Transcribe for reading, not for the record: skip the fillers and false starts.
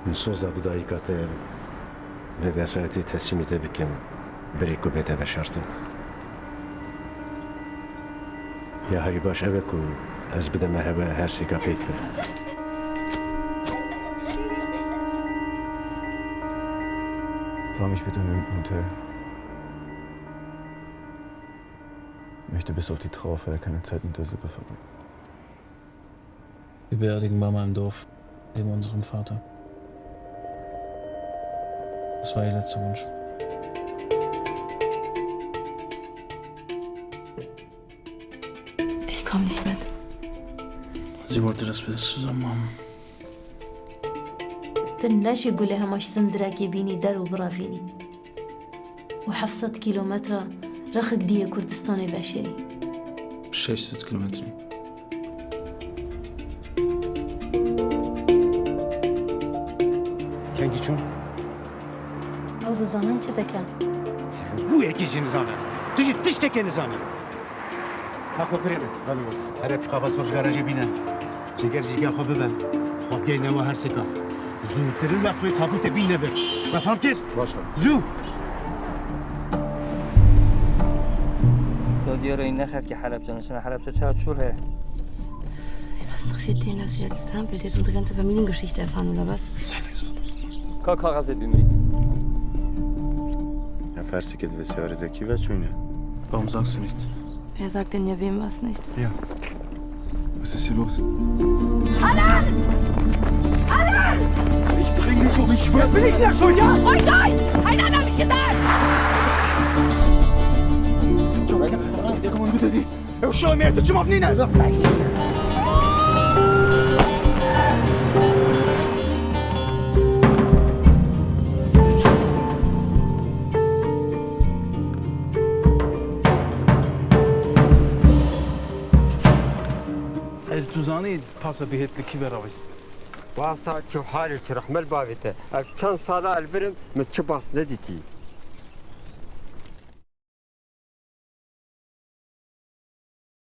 نسوزا بدایی کاته به وسایتی تسلیمیت بکن بریکو بده به شرطم یا هری باش اوه کو از بده مهبه هر سیگا پیک بده Fahr mich bitte in irgendein Hotel. Ich möchte bis auf die Trauerfeier keine Zeit mit der Sippe verbringen. Wir beerdigen Mama im Dorf, neben unserem Vater. Das war ihr letzter Wunsch. Ich komme nicht mit. Sie wollte, dass wir es zusammen haben. تنشي قولي هماش سندراكي بيني دار وبرافيني و700 كيلومتر رخك دي كردستان بشري 600 كيلومتر. کنگی چون؟ او دزانن چه دکن؟ گوه یکی نزانه توشی تشتکی نزانه حقو پریده هره پیقا سرش گراجه بینه جگر جیگه خواه ببن خواب گینه و هر سکا زودترین وقت توی تابوت بینه بر بفهم کر؟ باشه زو سعودية رأي نخر كحلب عشان حلب تشهد شو هي؟ Was interessiert den das jetzt? Willst du jetzt unsere ganze Familiengeschichte erfahren oder was? كاغذ بمري. Ja, فرسی که دوسیاری دکی و چونه Warum sagst du nichts? Wer sagt denn ja wem was nicht? Ja. Was ist hier los? Ich bring dich um, ich schwör's Bin ich ja schon, ja? Ruhig euch! Einander hab ich gesagt! شو ميت تشوف منين التوزاني باسا بهتلي كبير راويست. واسا شو حالي رحمل بابته. كان صار الفيلم متشباس نديتي.